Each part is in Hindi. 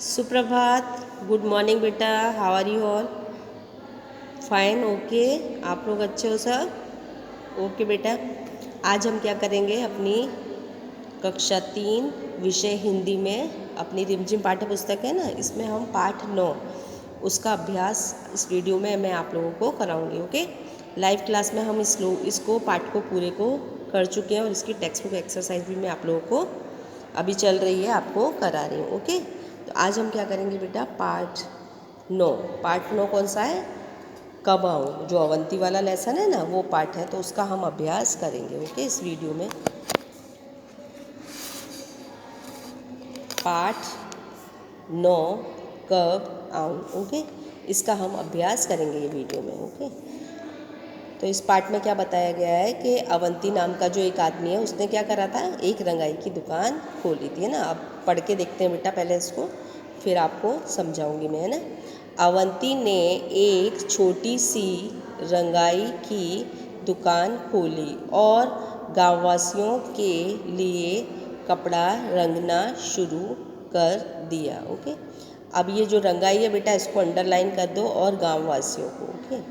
सुप्रभात। गुड मॉर्निंग बेटा। How are you all? Fine. Okay. आप लोग अच्छे हो सब? ओके बेटा। आज हम क्या करेंगे, अपनी कक्षा 3 विषय हिंदी में अपनी रिमझिम पाठ्य पुस्तक है ना, इसमें हम पाठ 9 उसका अभ्यास इस वीडियो में मैं आप लोगों को कराऊंगी। ओके। लाइव क्लास में हम इसको पाठ को पूरे को कर चुके हैं और इसकी टेक्स्ट बुक एक्सरसाइज भी मैं आप लोगों को अभी चल रही है, आपको करा रही हूँ। ओके। तो आज हम क्या करेंगे बेटा, पाठ 9। पाठ 9 कौन सा है? कब आऊँ, जो अवंती वाला लेसन है ना, वो पाठ है, तो उसका हम अभ्यास करेंगे। ओके। इस वीडियो में पाठ 9 कब आऊँ, ओके, इसका हम अभ्यास करेंगे ये वीडियो में। ओके। तो इस पाठ में क्या बताया गया है कि अवंती नाम का जो एक आदमी है, उसने क्या करा था, एक रंगाई की दुकान खोली थी, है ना। अब पढ़ के देखते हैं बेटा पहले इसको, फिर आपको समझाऊंगी मैं, है ना। अवंती ने एक छोटी सी रंगाई की दुकान खोली और गांववासियों के लिए कपड़ा रंगना शुरू कर दिया। ओके। अब ये जो रंगाई है बेटा, इसको अंडरलाइन कर दो, और गांववासियों को। ओके।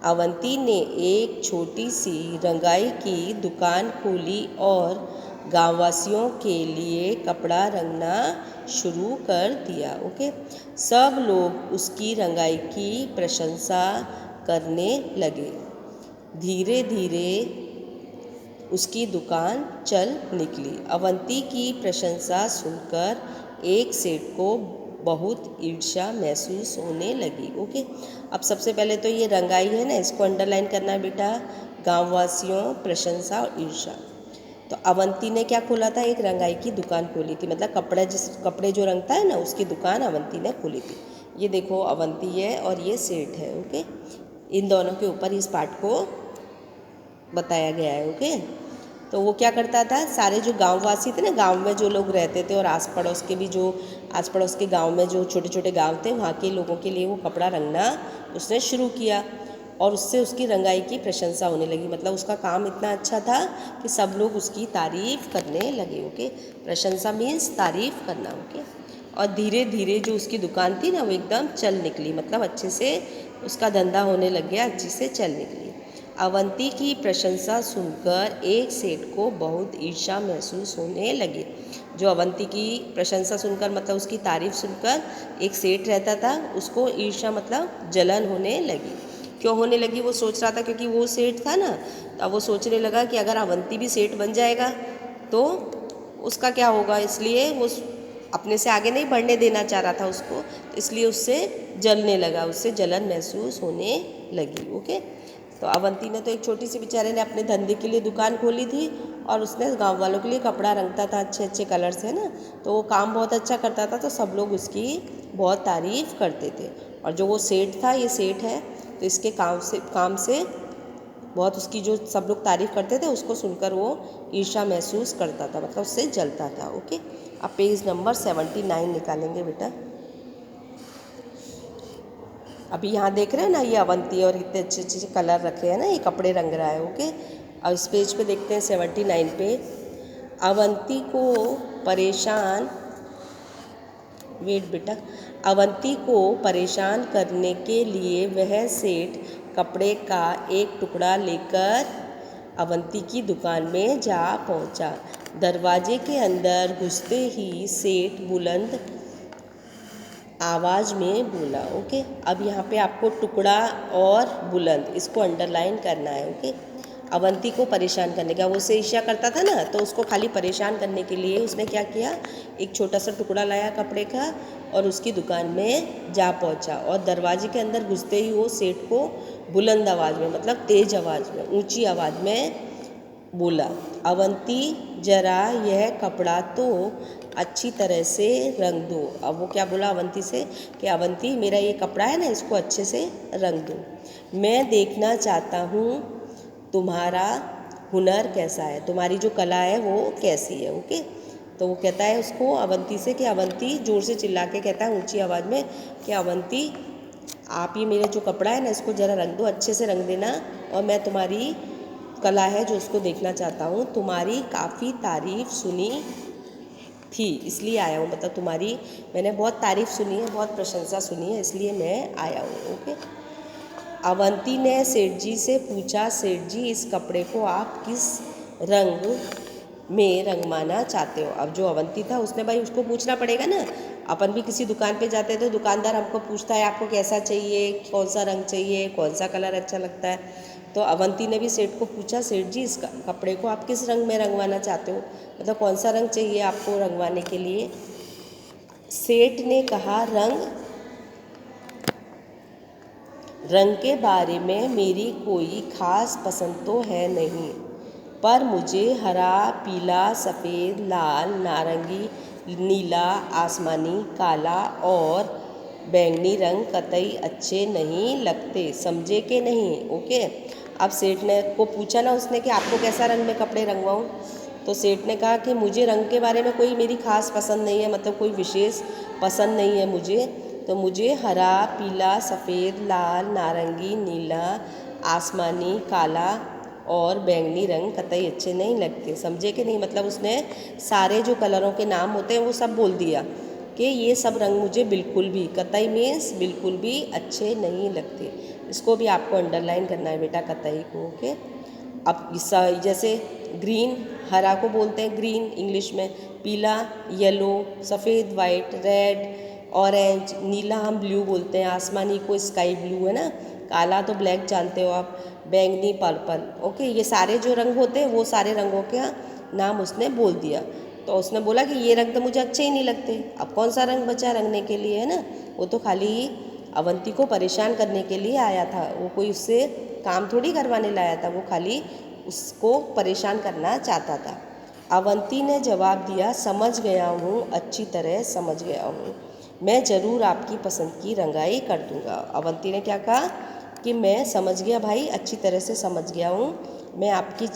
अवंती ने एक छोटी सी रंगाई की दुकान खोली और गांववासियों के लिए कपड़ा रंगना शुरू कर दिया। ओके। सब लोग उसकी रंगाई की प्रशंसा करने लगे। धीरे धीरे उसकी दुकान चल निकली। अवंती की प्रशंसा सुनकर एक सेठ को बहुत ईर्ष्या महसूस होने लगी। ओके। अब सबसे पहले तो ये रंगाई है ना, इसको अंडरलाइन करना है बेटा। गांववासियों, प्रशंसा और ईर्ष्या। तो अवंती ने क्या खोला था, एक रंगाई की दुकान खोली थी, मतलब कपड़े जो रंगता है ना, उसकी दुकान अवंती ने खोली थी। ये देखो, अवंती है और ये सेठ है। ओके। इन दोनों के ऊपर इस पाठ को बताया गया है। ओके। तो वो क्या करता था, सारे जो गांववासी थे ना, गांव में जो लोग रहते थे, और आस पड़ोस के भी, जो आस पड़ोस के गांव में जो छोटे छोटे गांव थे, वहाँ के लोगों के लिए वो कपड़ा रंगना उसने शुरू किया, और उससे उसकी रंगाई की प्रशंसा होने लगी। मतलब उसका काम इतना अच्छा था कि सब लोग उसकी तारीफ़ करने लगे। ओके। प्रशंसा मीन्स तारीफ़ करना। ओके। और धीरे धीरे जो उसकी दुकान थी ना, वो एकदम चल निकली, मतलब अच्छे से उसका धंधा होने लग गया, अच्छे से चल निकली। अवंती की प्रशंसा सुनकर एक सेठ को बहुत ईर्ष्या महसूस होने लगी। जो अवंती की प्रशंसा सुनकर, मतलब उसकी तारीफ सुनकर, एक सेठ रहता था, उसको ईर्ष्या मतलब जलन होने लगी। क्यों होने लगी? वो सोच रहा था, क्योंकि वो सेठ था ना, तो अब वो सोचने लगा कि अगर अवंती भी सेठ बन जाएगा तो उसका क्या होगा, इसलिए वो अपने से आगे नहीं बढ़ने देना चाह रहा था उसको, तो इसलिए उससे जलने लगा, उससे जलन महसूस होने लगी। ओके। तो अवंती ने तो, एक छोटी सी बेचारे ने अपने धंधे के लिए दुकान खोली थी, और उसने गांव वालों के लिए कपड़ा रंगता था अच्छे अच्छे कलर से, ना, तो वो काम बहुत अच्छा करता था, तो सब लोग उसकी बहुत तारीफ़ करते थे। और जो वो सेठ था, ये सेठ है, तो इसके काम से बहुत उसकी जो सब लोग तारीफ़ करते थे, उसको सुनकर वो ईर्ष्या महसूस करता था, मतलब उससे जलता था। ओके। अब पेज नंबर 79 निकालेंगे बेटा। अभी यहाँ देख रहे हैं ना, ये अवंती, और इतने अच्छे अच्छे कलर रखे हैं ना, ये कपड़े रंग रहा है। ओके। अब इस पेज पे देखते हैं 79 पे। अवंती को परेशान, वेट बेटा, अवंती को परेशान करने के लिए वह सेठ कपड़े का एक टुकड़ा लेकर अवंती की दुकान में जा पहुंचा। दरवाजे के अंदर घुसते ही सेठ बुलंद आवाज़ में बोला। ओके। अब यहाँ पे आपको टुकड़ा और बुलंद, इसको अंडरलाइन करना है। ओके। अवंती को परेशान करने का, वो उससे ईर्ष्या करता था ना, तो उसको खाली परेशान करने के लिए उसने क्या किया, एक छोटा सा टुकड़ा लाया कपड़े का और उसकी दुकान में जा पहुँचा, और दरवाजे के अंदर घुसते ही वो सेठ को बुलंद आवाज़ में, मतलब तेज़ आवाज़ में, ऊँची आवाज़ में बोला, अवंती जरा यह कपड़ा तो अच्छी तरह से रंग दो। अब वो क्या बोला अवंती से कि अवंती, मेरा ये कपड़ा है ना, इसको अच्छे से रंग दो। मैं देखना चाहता हूँ तुम्हारा हुनर कैसा है, तुम्हारी जो कला है वो कैसी है। ओके। तो वो कहता है उसको, अवंती से, कि अवंती, जोर से चिल्ला के कहता है ऊंची आवाज़ में कि अवंती, आप ये मेरा जो कपड़ा है ना, इसको ज़रा रंग दो, अच्छे से रंग देना, और मैं तुम्हारी कला है जो उसको देखना चाहता हूँ। तुम्हारी काफ़ी तारीफ़ सुनी थी, इसलिए आया हूँ, मतलब तुम्हारी मैंने बहुत तारीफ़ सुनी है, बहुत प्रशंसा सुनी है, इसलिए मैं आया हूँ। ओके। अवंती ने सेठ जी से पूछा, सेठ जी इस कपड़े को आप किस रंग में रंगवाना चाहते हो? अब जो अवंती था उसने भाई उसको पूछना पड़ेगा ना, अपन भी किसी दुकान पे जाते हैं तो दुकानदार हमको पूछता है आपको कैसा चाहिए, कौन सा रंग चाहिए, कौन सा कलर अच्छा लगता है। तो अवंती ने भी सेठ को पूछा, सेठ जी इस कपड़े को आप किस रंग में रंगवाना चाहते हो, मतलब कौन सा रंग चाहिए आपको रंगवाने के लिए? सेठ ने कहा, रंग के बारे में मेरी कोई ख़ास पसंद तो है नहीं, पर मुझे हरा, पीला, सफ़ेद, लाल, नारंगी, नीला, आसमानी, काला और बैंगनी रंग कतई अच्छे नहीं लगते, समझे कि नहीं? ओके। अब सेठ ने को पूछा ना उसने कि आपको कैसा रंग में कपड़े रंगवाऊँ, तो सेठ ने कहा कि मुझे रंग के बारे में कोई मेरी ख़ास पसंद नहीं है, मतलब कोई विशेष पसंद नहीं है मुझे, तो मुझे हरा, पीला, सफ़ेद, लाल, नारंगी, नीला, आसमानी, काला और बैंगनी रंग कतई अच्छे नहीं लगते, समझे कि नहीं? मतलब उसने सारे जो कलरों के नाम होते हैं वो सब बोल दिया कि ये सब रंग मुझे बिल्कुल भी, कतई मीन्स बिल्कुल भी अच्छे नहीं लगते। इसको भी आपको अंडरलाइन करना है बेटा, कतई को। ओके। अब जैसे ग्रीन, हरा को बोलते हैं ग्रीन इंग्लिश में, पीला येलो, सफ़ेद वाइट, रेड ऑरेंज, नीला हम ब्लू बोलते हैं, आसमानी को स्काई ब्लू, है ना, काला तो ब्लैक जानते हो आप, बैंगनी पर्पल। ओके, ये सारे जो रंग होते हैं वो सारे रंगों का नाम उसने बोल दिया। तो उसने बोला कि ये रंग तो मुझे अच्छे ही नहीं लगते, अब कौन सा रंग बचा रंगने के लिए, है ना? वो तो खाली अवंती को परेशान करने के लिए आया था, वो कोई उससे काम थोड़ी करवाने लाया था, वो खाली उसको परेशान करना चाहता था। अवंती ने जवाब दिया, समझ गया हूँ, अच्छी तरह समझ गया हूँ, मैं ज़रूर आपकी पसंद की रंगाई कर दूँगा। अवंती ने क्या कहा कि मैं समझ गया भाई, अच्छी तरह से समझ गया हूँ, मैं आपकी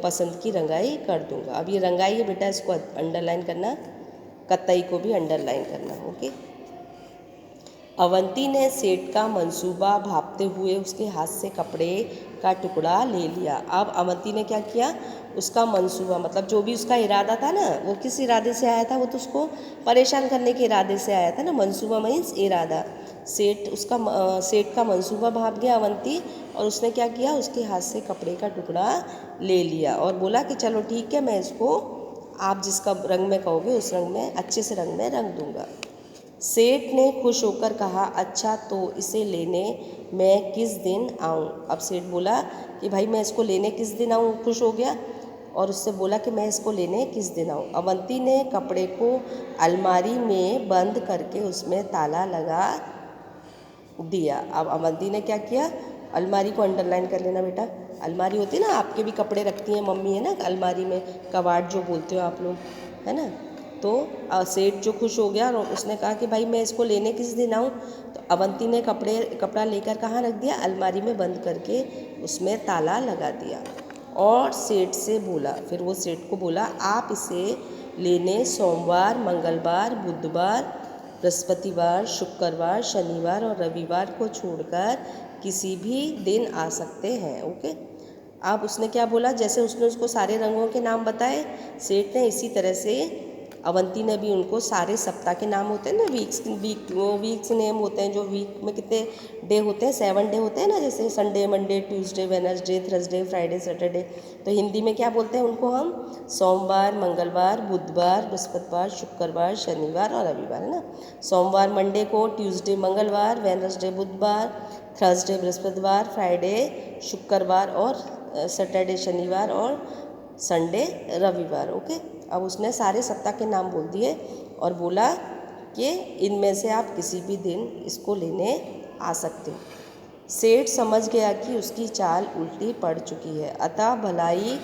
पसंद की रंगाई कर दूँगा। अब ये रंगाई है बेटा, इसको अंडरलाइन करना, कतई को भी अंडरलाइन करना। ओके। अवंती ने सेठ का मंसूबा भांपते हुए उसके हाथ से कपड़े का टुकड़ा ले लिया। अब अवंती ने क्या किया, उसका मंसूबा मतलब जो भी उसका इरादा था ना, वो किस इरादे से आया था, वो तो उसको परेशान करने के इरादे से आया था ना, मंसूबा मीन्स इरादा। सेठ का मंसूबा भाप गया अवंती, और उसने क्या किया, उसके हाथ से कपड़े का टुकड़ा ले लिया और बोला कि चलो ठीक है, मैं इसको आप जिसका रंग में कहोगे उस रंग में, अच्छे से रंग में रंग दूंगा। सेठ ने खुश होकर कहा, अच्छा तो इसे लेने मैं किस दिन आऊँ? अब सेठ बोला कि भाई मैं इसको लेने किस दिन आऊँ, खुश हो गया और उससे बोला कि मैं इसको लेने किस दिन आऊँ। अवंती ने कपड़े को अलमारी में बंद करके उसमें ताला लगा दिया। अब अवंती ने क्या किया, अलमारी को अंडरलाइन कर लेना बेटा, अलमारी होती है ना, आपके भी कपड़े रखती हैं मम्मी, है ना, अलमारी में, कबाड़ जो बोलते हो आप लोग, है ना। तो सेठ जो खुश हो गया और उसने कहा कि भाई मैं इसको लेने किस दिन आऊँ, तो अवंती ने कपड़ा लेकर कहाँ रख दिया, अलमारी में बंद करके उसमें ताला लगा दिया और सेठ से बोला, फिर वो सेठ को बोला, आप इसे लेने सोमवार, मंगलवार, बुधवार, बृहस्पतिवार, शुक्रवार, शनिवार और रविवार को छोड़कर किसी भी दिन आ सकते हैं। ओके। अब उसने क्या बोला, जैसे उसने उसको सारे रंगों के नाम बताए सेठ ने, इसी तरह से अवंती ने भी उनको सारे सप्ताह के नाम होते हैं ना, वीक्स नेम होते हैं, जो वीक में कितने डे होते हैं, 7 डे होते हैं ना, जैसे Sunday, Monday, Tuesday, Wednesday, Thursday, Friday, Saturday, तो हिंदी में क्या बोलते हैं उनको हम, सोमवार, मंगलवार, बुधवार, बृहस्पतिवार, शुक्रवार, शनिवार और रविवार, है ना। सोमवार मंडे को, ट्यूसडे मंगलवार, वेडनेसडे बुधवार, थर्सडे बृहस्पतिवार, फ्राइडे शुक्रवार और सैटरडे शनिवार और संडे रविवार। ओके। अब उसने सारे सप्ताह के नाम बोल दिए और बोला कि इनमें से आप किसी भी दिन इसको लेने आ सकते हो। सेठ समझ गया कि उसकी चाल उल्टी पड़ चुकी है, अतः भलाई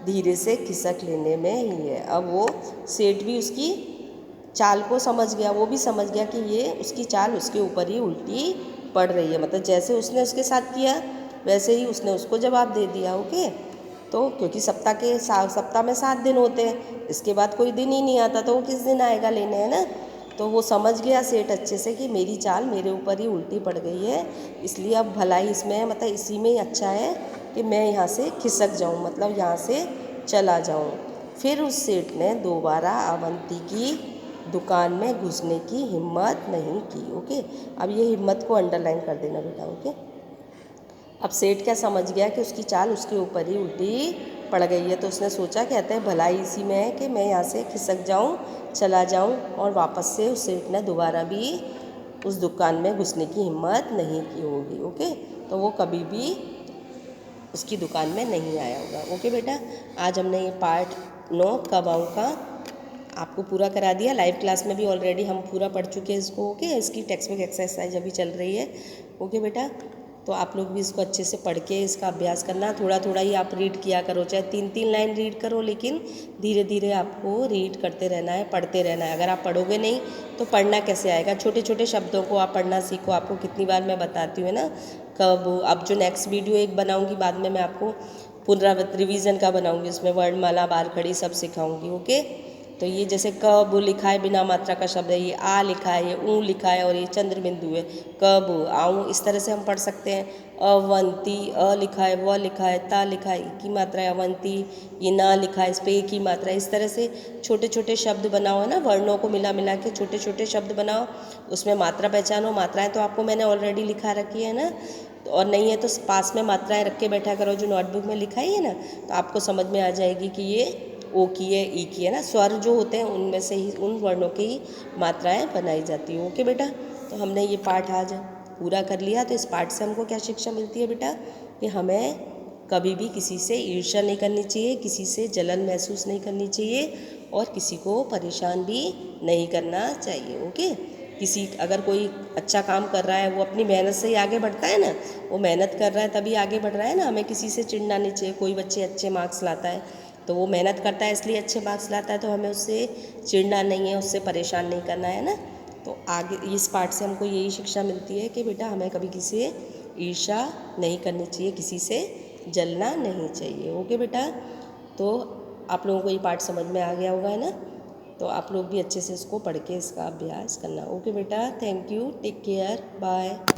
धीरे से खिसक लेने में ही है। अब वो सेठ भी उसकी चाल को समझ गया, वो भी समझ गया कि ये उसकी चाल उसके ऊपर ही उल्टी पड़ रही है, मतलब जैसे उसने उसके साथ किया वैसे ही उसने उसको जवाब दे दिया। ओके। तो क्योंकि सप्ताह में 7 दिन होते हैं, इसके बाद कोई दिन ही नहीं आता, तो वो किस दिन आएगा लेने, है ना। तो वो समझ गया सेठ अच्छे से कि मेरी चाल मेरे ऊपर ही उल्टी पड़ गई है, इसलिए अब भलाई इसमें, मतलब इसी में ही अच्छा है कि मैं यहाँ से खिसक जाऊँ, मतलब यहाँ से चला जाऊँ। फिर उस सेठ ने दोबारा अवंती की दुकान में घुसने की हिम्मत नहीं की। ओके, अब ये हिम्मत को अंडरलाइन कर देना बेटा। ओके, अब सेठ क्या समझ गया कि उसकी चाल उसके ऊपर ही उल्टी पड़ गई है, तो उसने सोचा, कहते हैं भलाई इसी में है कि मैं यहाँ से खिसक जाऊँ, चला जाऊँ, और वापस से उस सेठ ने दोबारा भी उस दुकान में घुसने की हिम्मत नहीं की होगी। ओके, तो वो कभी भी उसकी दुकान में नहीं आया होगा। ओके बेटा, आज हमने ये पार्ट 9 कब आऊँ का आपको पूरा करा दिया। लाइव क्लास में भी ऑलरेडी हम पूरा पढ़ चुके हैं इसको। ओके, इसकी टेक्स्ट बुक एक्सरसाइज अभी चल रही है। ओके बेटा, तो आप लोग भी इसको अच्छे से पढ़ के इसका अभ्यास करना। थोड़ा थोड़ा ही आप रीड किया करो, चाहे 3-3 लाइन रीड करो, लेकिन धीरे धीरे आपको रीड करते रहना है, पढ़ते रहना है। अगर आप पढ़ोगे नहीं तो पढ़ना कैसे आएगा? छोटे छोटे शब्दों को आप पढ़ना सीखो। आपको कितनी बार मैं बताती हूँ ना, कब अब जो नेक्स्ट वीडियो एक बनाऊँगी बाद में मैं आपको पुनरावृत्त रिवीजन का बनाऊँगी, उसमें वर्णमाला, बार खड़ी सब सिखाऊँगी। ओके, तो ये जैसे कब लिखा है बिना मात्रा का शब्द है, ये आ लिखा है, ये ऊ लिखा है, और ये चंद्र बिंदु है। कब आऊँ, इस तरह से हम पढ़ सकते हैं। अवंती, अ लिखा है, व लिखा है, ता लिखा है, एक ही मात्रा है अवंती। ये ना लिखा है, इस पर एक ही मात्रा है। इस तरह से छोटे छोटे शब्द बनाओ, है ना, वर्णों को मिला मिला के छोटे छोटे शब्द बनाओ, उसमें मात्रा पहचानो। मात्राएं तो आपको मैंने ऑलरेडी लिखा रखी है ना, और नहीं है तो पास में मात्राएं रख के बैठा करो जो नोटबुक में लिखा ही है ना, तो आपको समझ में आ जाएगी कि ये ओ की है, ई की है ना। स्वर जो होते हैं उनमें से ही, उन वर्णों की ही मात्राएं बनाई जाती हैं। ओके बेटा, तो हमने ये पाठ आज पूरा कर लिया। तो इस पाठ से हमको क्या शिक्षा मिलती है बेटा? कि हमें कभी भी किसी से ईर्ष्या नहीं करनी चाहिए, किसी से जलन महसूस नहीं करनी चाहिए, और किसी को परेशान भी नहीं करना चाहिए। ओके, किसी अगर कोई अच्छा काम कर रहा है, वो अपनी मेहनत से ही आगे बढ़ता है ना, वो मेहनत कर रहा है तभी आगे बढ़ रहा है ना। हमें किसी से चिढ़ना नहीं चाहिए। कोई बच्चे अच्छे मार्क्स लाता है तो वो मेहनत करता है इसलिए अच्छे मार्क्स लाता है, तो हमें उससे चिढ़ना नहीं है, उससे परेशान नहीं करना है ना। तो आगे इस पाठ से हमको यही शिक्षा मिलती है कि बेटा हमें कभी किसी से ईर्ष्या नहीं करनी चाहिए, किसी से जलना नहीं चाहिए। ओके बेटा, तो आप लोगों को ये पाठ समझ में आ गया होगा, है ना। तो आप लोग भी अच्छे से इसको पढ़ के इसका अभ्यास करना। ओके बेटा, thank you, take care, bye.